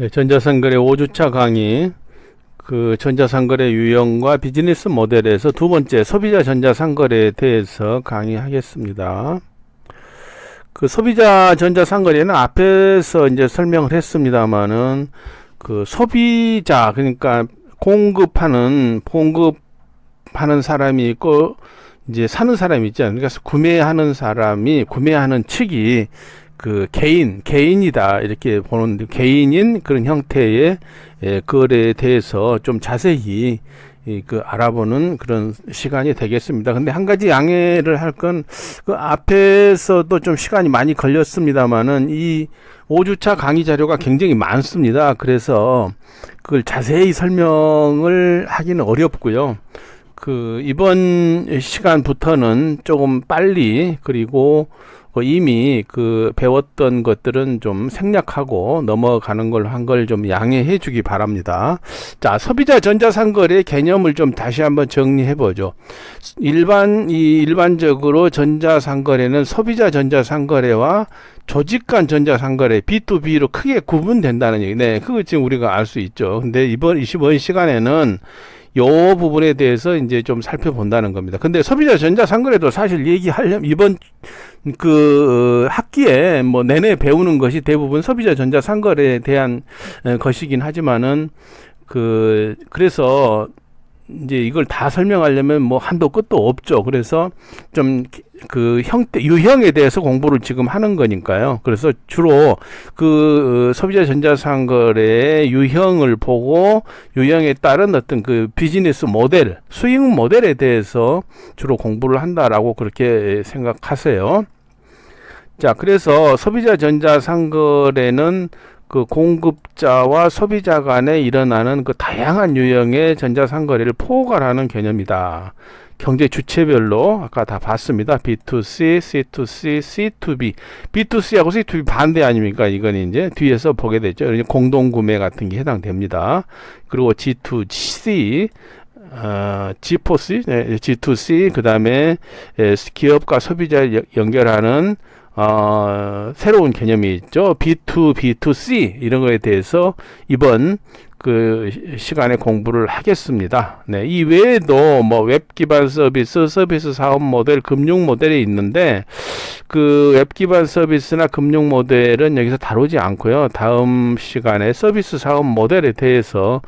네, 전자상거래 5주차 강의, 전자상거래 유형과 비즈니스 모델에서 두 번째 소비자 전자상거래에 대해서 강의하겠습니다. 소비자 전자상거래는 앞에서 이제 설명을 했습니다만은 소비자, 그러니까 공급하는 사람이 있고 이제 사는 사람이 있잖아요. 그러니까 구매하는 측이 개인이다 이렇게 보는데, 개인인 그런 형태의 거래에 대해서 좀 자세히 알아보는 그런 시간이 되겠습니다. 근데 한 가지 양해를 할 건, 앞에서도 좀 시간이 많이 걸렸습니다만은 이 5주차 강의 자료가 굉장히 많습니다. 그래서 그걸 자세히 설명을 하기는 어렵고요. 이번 시간부터는 조금 빨리, 그리고 이미 배웠던 것들은 좀 생략하고 넘어가는 걸 한 걸 좀 양해해 주기 바랍니다. 자, 소비자 전자상거래 개념을 좀 다시 한번 정리해 보죠. 일반적으로 전자상거래는 소비자 전자상거래와 조직 간 전자상거래 B2B로 크게 구분된다는 얘기. 네, 그거 지금 우리가 알 수 있죠. 근데 이번 시간에는 요 부분에 대해서 이제 좀 살펴본다는 겁니다. 근데 소비자 전자상거래도 사실 얘기하려면 이번 학기에 뭐 내내 배우는 것이 대부분 소비자 전자상거래에 대한 것이긴 하지만은 그래서 이제 이걸 다 설명하려면 뭐 한도 끝도 없죠. 그래서 좀 유형에 대해서 공부를 지금 하는 거니까요. 그래서 주로 소비자 전자상거래의 유형을 보고 유형에 따른 어떤 비즈니스 모델, 수익 모델에 대해서 주로 공부를 한다라고 그렇게 생각하세요. 자, 그래서 소비자 전자상거래는 공급자와 소비자 간에 일어나는 다양한 유형의 전자상거래를 포괄하는 개념이다. 경제 주체별로 아까 다 봤습니다. B2C, C2C, C2B. B2C하고 C2B 반대 아닙니까? 이건 이제 뒤에서 보게 되죠. 공동구매 같은 게 해당됩니다. 그리고 G2C, G4C, G2C, 그 다음에 기업과 소비자를 연결하는 새로운 개념이 있죠. B2, B2C 이런 거에 대해서 이번 시간에 공부를 하겠습니다. 네, 이 외에도 뭐 웹 기반 서비스 사업 모델, 금융 모델이 있는데 웹 기반 서비스나 금융 모델은 여기서 다루지 않고요. 다음 시간에 서비스 사업 모델에 대해서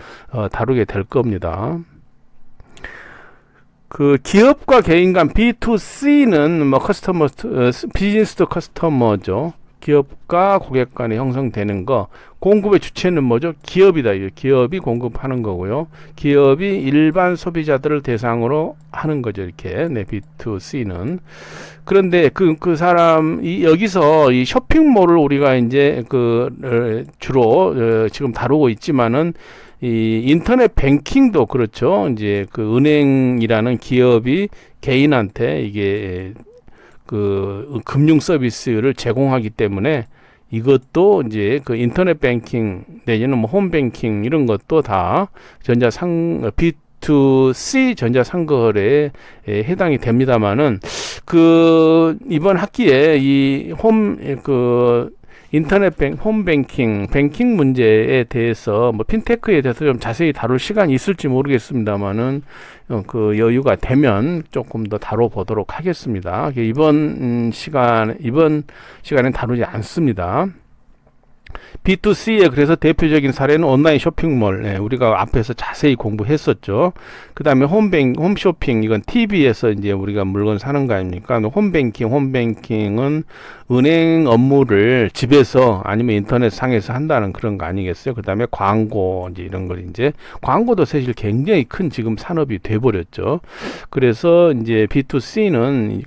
다루게 될 겁니다. 기업과 개인 간 B2C는 뭐 비즈니스 투 커스터머죠. 기업과 고객 간에 형성되는 거. 공급의 주체는 뭐죠? 기업이다. 기업이 공급하는 거고요. 기업이 일반 소비자들을 대상으로 하는 거죠. 이렇게. 네, B2C는. 그런데 여기서 이 쇼핑몰을 우리가 이제 주로 지금 다루고 있지만은 이 인터넷 뱅킹도 그렇죠. 이제 은행이라는 기업이 개인한테 이게 금융 서비스를 제공하기 때문에 이것도 이제 인터넷 뱅킹 내지는 뭐 홈뱅킹 이런 것도 다 B2C 전자상거래에 해당이 됩니다만은 이번 학기에 홈뱅킹 문제에 대해서 뭐 핀테크에 대해서 좀 자세히 다룰 시간이 있을지 모르겠습니다만은 여유가 되면 조금 더 다뤄보도록 하겠습니다. 이번 시간엔 다루지 않습니다. B2C의 그래서 대표적인 사례는 온라인 쇼핑몰. 네, 우리가 앞에서 자세히 공부했었죠. 그 다음에 홈쇼핑, 이건 TV에서 이제 우리가 물건 사는 거 아닙니까? 홈뱅킹은 은행 업무를 집에서 아니면 인터넷 상에서 한다는 그런 거 아니겠어요? 그 다음에 광고, 이제 이런 걸 광고도 사실 굉장히 큰 지금 산업이 돼버렸죠. 그래서 이제 B2C는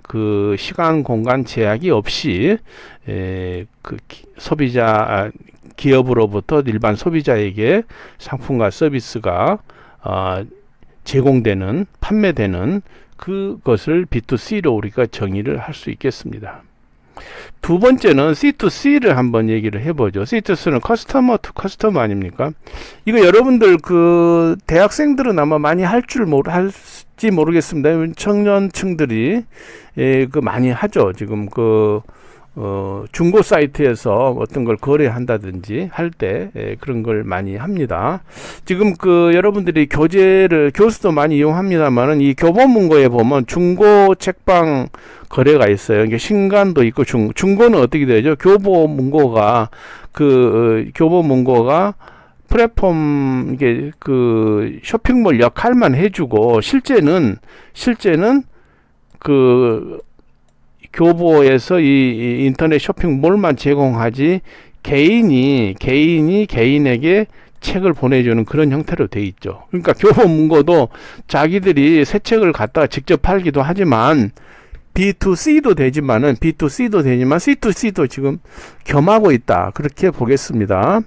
시간, 공간 제약이 없이, 기업으로부터 일반 소비자에게 상품과 서비스가 제공되는, 판매되는 그것을 B2C로 우리가 정의를 할 수 있겠습니다. 두 번째는 C2C를 한번 얘기를 해보죠. C2C는 커스터머 투 커스터머 아닙니까? 이거 여러분들 대학생들은 아마 많이 할지 모르겠습니다. 청년층들이 많이 하죠. 지금 중고 사이트에서 어떤 걸 거래한다든지 할 때 그런 걸 많이 합니다. 지금 여러분들이 교수도 많이 이용합니다만은 이 교보문고에 보면 중고 책방 거래가 있어요. 이게 신간도 있고 중고는 어떻게 되죠? 교보문고가 플랫폼 이게 쇼핑몰 역할만 해주고 실제는 교보에서 이 인터넷 쇼핑몰만 제공하지 개인이 개인에게 책을 보내주는 그런 형태로 돼 있죠. 그러니까 교보문고도 자기들이 새 책을 갖다가 직접 팔기도 하지만 B2C도 되지만 C2C도 지금 겸하고 있다. 그렇게 보겠습니다.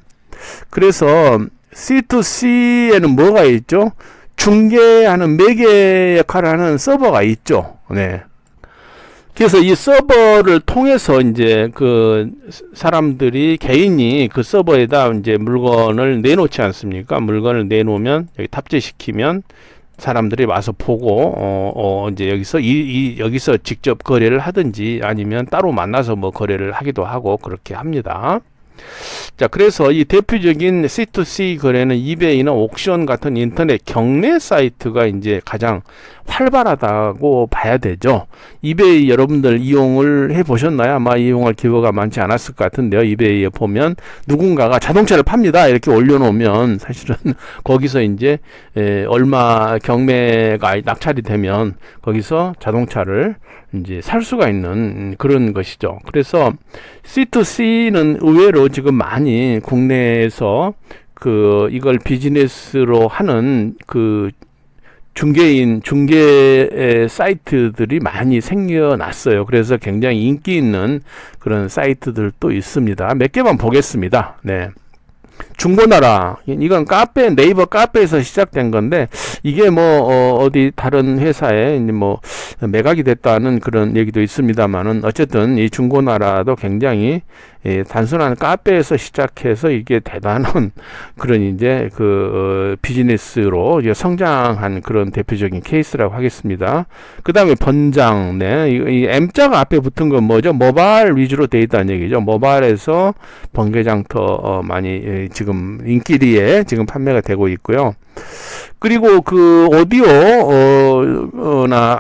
그래서 C2C에는 뭐가 있죠? 중개하는 매개 역할을 하는 서버가 있죠. 네. 그래서 이 서버를 통해서 이제 사람들이 개인이 그 서버에다 이제 물건을 내놓지 않습니까? 물건을 내놓으면 여기 탑재시키면 사람들이 와서 보고 이제 여기서 직접 거래를 하든지 아니면 따로 만나서 뭐 거래를 하기도 하고 그렇게 합니다. 자, 그래서 이 대표적인 C2C 거래는 이베이나 옥션 같은 인터넷 경매 사이트가 이제 가장 활발하다고 봐야 되죠. 이베이 여러분들 이용을 해 보셨나요? 아마 이용할 기회가 많지 않았을 것 같은데요. 이베이에 보면 누군가가 자동차를 팝니다. 이렇게 올려놓으면 사실은 거기서 이제 얼마 경매가 낙찰이 되면 거기서 자동차를 이제 살 수가 있는 그런 것이죠. 그래서 C2C는 의외로 지금 많이 국내에서 이걸 비즈니스로 하는 중개 사이트들이 많이 생겨났어요. 그래서 굉장히 인기 있는 그런 사이트들도 있습니다. 몇 개만 보겠습니다. 네. 중고나라, 이건 네이버 카페에서 시작된 건데 이게 어디 다른 회사에 뭐 매각이 됐다는 그런 얘기도 있습니다만은 어쨌든 이 중고나라도 굉장히 단순한 카페에서 시작해서 이게 대단한 그런 이제 비즈니스로 이제 성장한 그런 대표적인 케이스라고 하겠습니다. 그 다음에 번장, 이 M자가 앞에 붙은 건 뭐죠? 모바일 위주로 돼 있다는 얘기죠. 모바일에서 번개장터 많이 지금 인기리에 지금 판매가 되고 있고요. 그리고 오디오나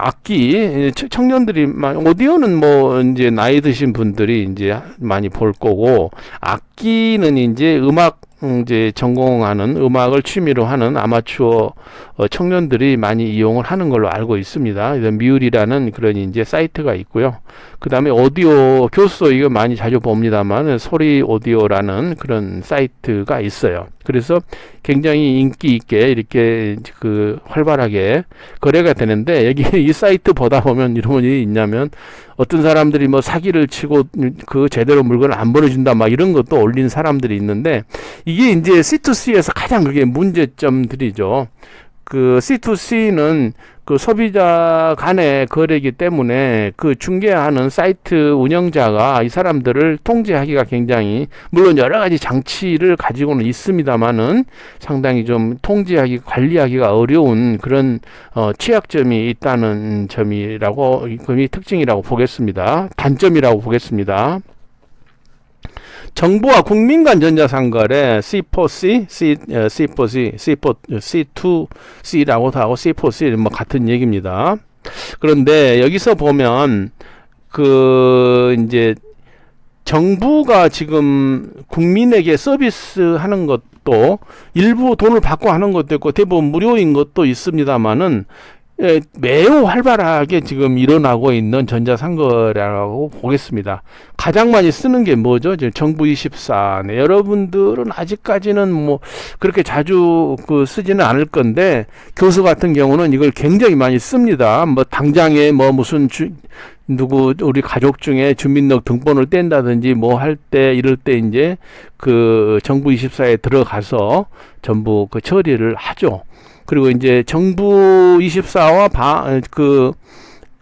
악기 청년들이 오디오는 이제 나이 드신 분들이 이제 많이 볼 거고 악기는 이제 음악 이제 전공하는 음악을 취미로 하는 아마추어 청년들이 많이 이용을 하는 걸로 알고 있습니다. 뮤일이라는 그런 이제 사이트가 있고요. 그 다음에 오디오 교수도 이거 많이 자주 봅니다만 소리 오디오라는 그런 사이트가 있어요. 그래서 굉장히 인기 있게 이렇게 활발하게 거래가 되는데 여기 이 사이트 보다 보면 이런 일이 있냐면 어떤 사람들이 사기를 치고 제대로 물건을 안 보내준다 이런 것도 올린 사람들이 있는데 이게 이제 C2C에서 가장 그게 문제점들이죠. C2C는 소비자 간의 거래이기 때문에 중개하는 사이트 운영자가 이 사람들을 통제하기가 굉장히 물론 여러 가지 장치를 가지고는 있습니다만은 상당히 좀 관리하기가 어려운 그런 취약점이 있다는 점이라고 그 특징이라고 보겠습니다. 단점이라고 보겠습니다. 정부와 국민 간 전자상거래 C4C, C2C라고도 하고 C4C 같은 얘기입니다. 그런데 여기서 보면 이제 정부가 지금 국민에게 서비스하는 것도 일부 돈을 받고 하는 것도 있고 대부분 무료인 것도 있습니다만은 매우 활발하게 지금 일어나고 있는 전자상거래라고 보겠습니다. 가장 많이 쓰는 게 뭐죠? 정부24. 여러분들은 아직까지는 그렇게 자주 쓰지는 않을 건데 교수 같은 경우는 이걸 굉장히 많이 씁니다. 당장에 무슨 우리 가족 중에 주민등록 등본을 뗀다든지 할 때 이럴 때 이제 정부24에 들어가서 전부 처리를 하죠. 그리고 이제 정부24와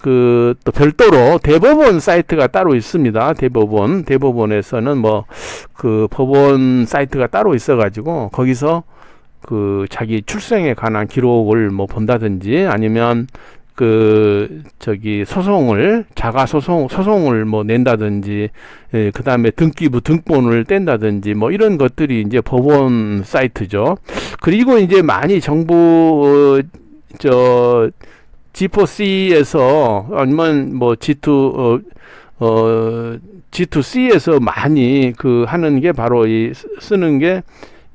또 별도로 대법원 사이트가 따로 있습니다. 대법원에서는 법원 사이트가 따로 있어가지고 거기서 자기 출생에 관한 기록을 본다든지 아니면 자가 소송을 뭐 낸다든지, 그 다음에 등기부 등본을 뗀다든지, 뭐 이런 것들이 이제 법원 사이트죠. 그리고 이제 많이 정부, G4C에서, 아니면 뭐 G2C에서 많이 하는 게 바로 쓰는 게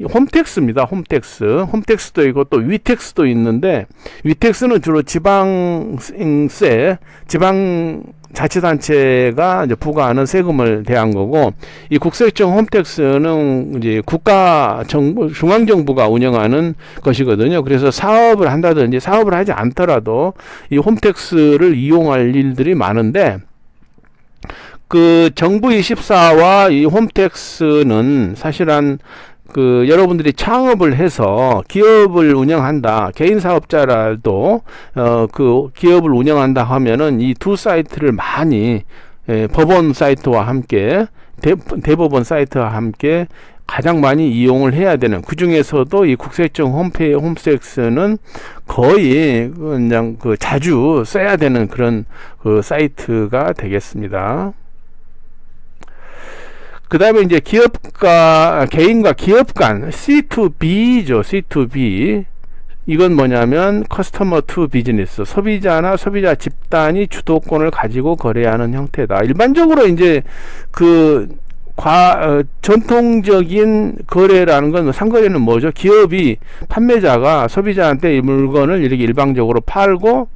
홈택스입니다. 홈택스도 있고 또 위택스도 있는데, 위택스는 주로 지방자치단체가 이제 부과하는 세금을 대한 거고, 이 국세청 홈택스는 이제 중앙정부가 운영하는 것이거든요. 그래서 사업을 한다든지 사업을 하지 않더라도 이 홈택스를 이용할 일들이 많은데, 정부 24와 이 홈택스는 사실은 여러분들이 창업을 해서 기업을 운영한다, 개인 사업자라도 기업을 운영한다 하면은 이 두 사이트를 많이 법원 사이트와 함께 대법원 사이트와 함께 가장 많이 이용을 해야 되는, 그 중에서도 이 국세청 홈택스는 거의 그냥 자주 써야 되는 그런 사이트가 되겠습니다. 그 다음에 이제 개인과 기업 간 C2B죠. C2B. 이건 뭐냐면 커스터머 투 비즈니스. 소비자나 소비자 집단이 주도권을 가지고 거래하는 형태다. 일반적으로 이제 전통적인 거래라는 건, 상거래는 뭐죠? 기업이, 판매자가 소비자한테 이 물건을 이렇게 일방적으로 팔고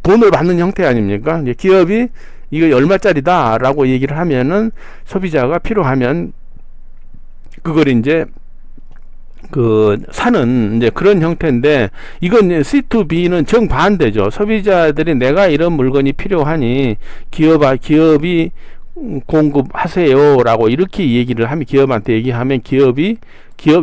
돈을 받는 형태 아닙니까? 이제 기업이 이거 얼마짜리다 라고 얘기를 하면은 소비자가 필요하면 그걸 이제 사는 이제 그런 형태인데, 이건 C2B는 정반대죠. 소비자들이 내가 이런 물건이 필요하니 기업이 공급하세요 라고 이렇게 얘기를 하면, 기업한테 얘기하면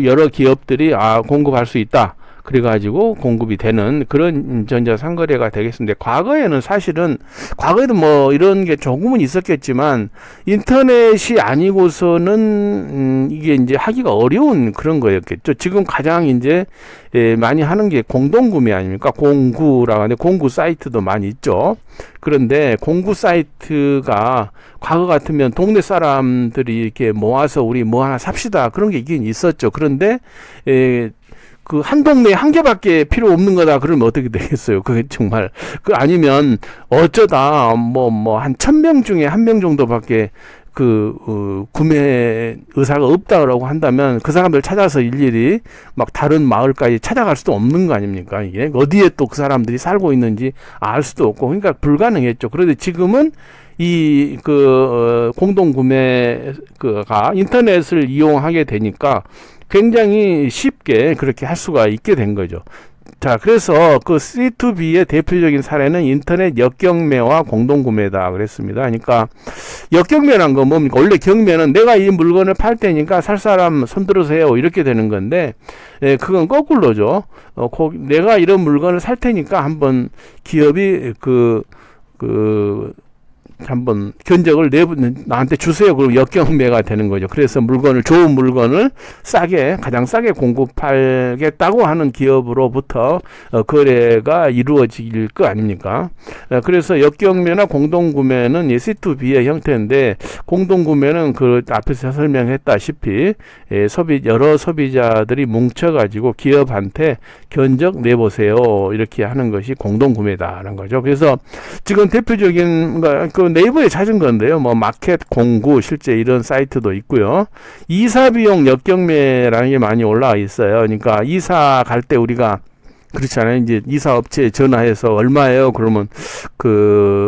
여러 기업들이 공급할 수 있다, 그래가지고 공급이 되는 그런 전자상거래가 되겠습니다. 과거에도 뭐 이런 게 조금은 있었겠지만, 인터넷이 아니고서는 이게 이제 하기가 어려운 그런 거였겠죠. 지금 가장 이제 많이 하는 게 공동구매 아닙니까? 공구라고 하는데, 공구 사이트도 많이 있죠. 그런데 공구 사이트가 과거 같으면 동네 사람들이 이렇게 모아서 우리 뭐 하나 삽시다, 그런 게 있긴 있었죠. 그런데 한 동네에 한 개밖에 필요 없는 거다 그러면 어떻게 되겠어요? 그게 정말, 아니면 어쩌다 한 1000명 중에 1명 정도밖에 구매 의사가 없다라고 한다면, 그 사람들 찾아서 일일이 막 다른 마을까지 찾아갈 수도 없는 거 아닙니까? 이게 어디에 또 그 사람들이 살고 있는지 알 수도 없고, 그러니까 불가능했죠. 그런데 지금은 공동구매가 인터넷을 이용하게 되니까 굉장히 쉽게 그렇게 할 수가 있게 된 거죠. 자, 그래서 C2B의 대표적인 사례는 인터넷 역경매와 공동구매다 그랬습니다. 그러니까 역경매란 건 뭡니까? 원래 경매는 내가 이 물건을 팔 테니까 살 사람 손들으세요, 이렇게 되는 건데, 그건 거꾸로죠. 내가 이런 물건을 살 테니까 한번 기업이 한번 견적을 나한테 주세요. 그럼 역경매가 되는 거죠. 그래서 좋은 물건을 가장 싸게 공급하겠다고 하는 기업으로부터 거래가 이루어질 거 아닙니까? 그래서 역경매나 공동구매는 C2B의 형태인데, 공동구매는 앞에서 설명했다시피 여러 소비자들이 뭉쳐가지고 기업한테 견적 내보세요, 이렇게 하는 것이 공동구매다라는 거죠. 그래서 지금 대표적인 네이버에 찾은 건데요. 마켓 공구, 실제 이런 사이트도 있고요. 이사 비용 역경매라는 게 많이 올라와 있어요. 그러니까 이사 갈 때 우리가 그렇잖아요. 이제 이사 업체에 전화해서 얼마예요? 그러면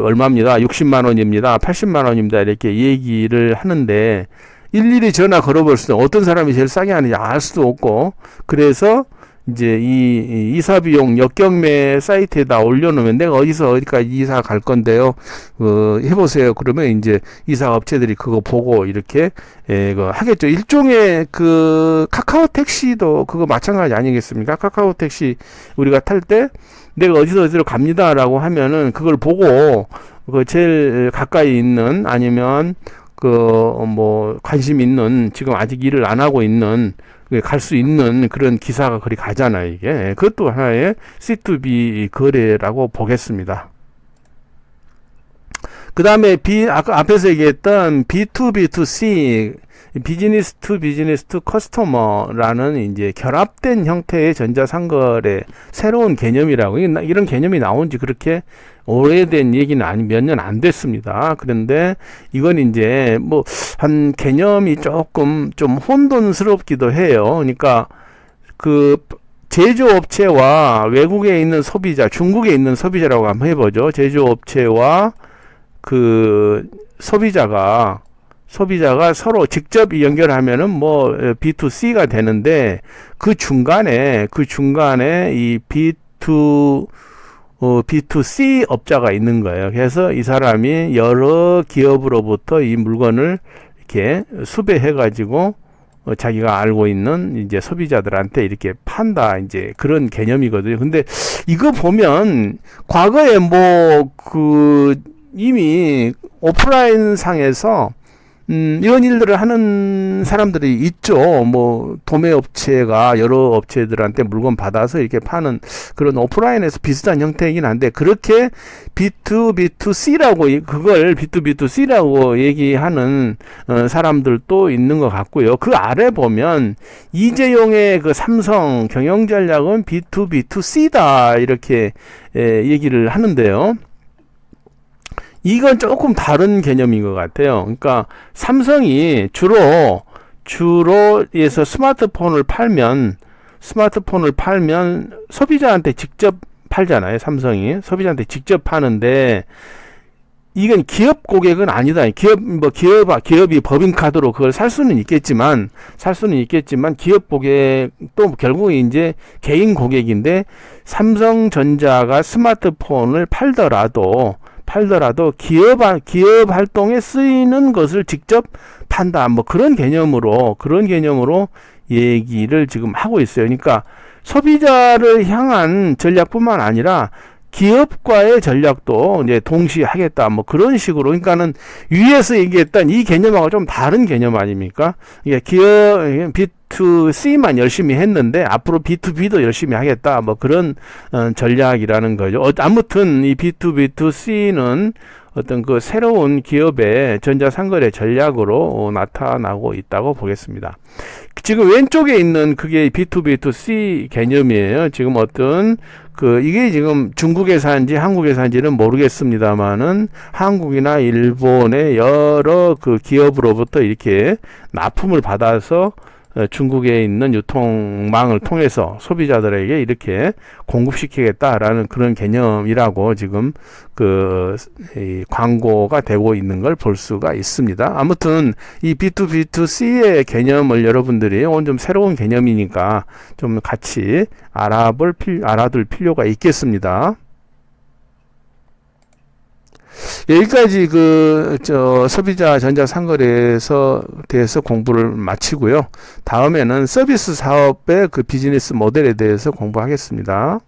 얼마입니다. 60만 원입니다. 80만 원입니다. 이렇게 얘기를 하는데, 일일이 전화 걸어볼 수는, 어떤 사람이 제일 싸게 하는지 알 수도 없고, 그래서 이제 이 이사비용 역경매 사이트에다 올려놓으면, 내가 어디까지 이사 갈 건데요, 해보세요. 그러면 이제 이사 업체들이 그거 보고 이렇게 하겠죠. 일종의 카카오 택시도 그거 마찬가지 아니겠습니까? 카카오 택시 우리가 탈 때 내가 어디로 갑니다라고 하면은 그걸 보고 제일 가까이 있는, 아니면 관심 있는, 지금 아직 일을 안 하고 있는 갈 수 있는 그런 기사가 그리 가잖아요, 이게. 그것도 하나의 C2B 거래라고 보겠습니다. 그 다음에 아까 앞에서 얘기했던 B2B2C, 비즈니스 투 비즈니스 투 커스터머라는 이제 결합된 형태의 전자상거래 새로운 개념이라고, 이런 개념이 나온 지 그렇게 오래된 얘기는 아니, 몇 년 안 됐습니다. 그런데 이건 이제 뭐 한 개념이 조금 좀 혼돈스럽기도 해요. 그러니까 그 제조업체와 외국에 있는 소비자, 중국에 있는 소비자라고 한번 해보죠. 제조업체와 그 소비자가 서로 직접 연결하면은 뭐 B2C가 되는데, 그 중간에 이 B2C 업자가 있는 거예요. 그래서 이 사람이 여러 기업으로부터 이 물건을 이렇게 수배해 가지고 자기가 알고 있는 이제 소비자들한테 이렇게 판다, 이제 그런 개념이거든요. 근데 이거 보면 과거에 뭐 이미 오프라인 상에서 이런 일들을 하는 사람들이 있죠. 뭐 도매업체가 여러 업체들한테 물건 받아서 이렇게 파는 그런 오프라인에서 비슷한 형태이긴 한데, 그렇게 B2B2C라고 그걸 B2B2C라고 얘기하는 사람들도 있는 것 같고요. 그 아래 보면 이재용의 그 삼성 경영전략은 B2B2C다 이렇게 얘기를 하는데요. 이건 조금 다른 개념인 것 같아요. 그러니까 삼성이 주로 해서 스마트폰을 팔면 소비자한테 직접 팔잖아요. 삼성이 소비자한테 직접 파는데, 이건 기업 고객은 아니다. 기업이 법인카드로 그걸 살 수는 있겠지만 기업 고객도 결국 이제 개인 고객인데, 삼성전자가 스마트폰을 팔더라도 기업 활동에 쓰이는 것을 직접 판다, 뭐 그런 개념으로 얘기를 지금 하고 있어요. 그러니까 소비자를 향한 전략뿐만 아니라 기업과의 전략도 이제 동시에 하겠다, 뭐 그런 식으로. 그러니까는 위에서 얘기했던 이 개념하고 좀 다른 개념 아닙니까? 이게 기업 B2C만 열심히 했는데 앞으로 B2B도 열심히 하겠다, 뭐 그런 전략이라는 거죠. 아무튼 이 B2B2C는 어떤 그 새로운 기업의 전자상거래 전략으로 나타나고 있다고 보겠습니다. 지금 왼쪽에 있는 그게 B2B2C 개념이에요. 지금 이게 지금 중국에 산지 한국에 산지는 모르겠습니다만은, 한국이나 일본의 여러 그 기업으로부터 이렇게 납품을 받아서 중국에 있는 유통망을 통해서 소비자들에게 이렇게 공급시키겠다라는 그런 개념이라고 지금 이 광고가 되고 있는 걸 볼 수가 있습니다. 아무튼 이 B2B2C의 개념을 여러분들이 오늘 좀 새로운 개념이니까 좀 같이 알아둘 필요가 있겠습니다. 여기까지 소비자 전자상거래에서 대해서 공부를 마치고요. 다음에는 서비스 사업의 그 비즈니스 모델에 대해서 공부하겠습니다.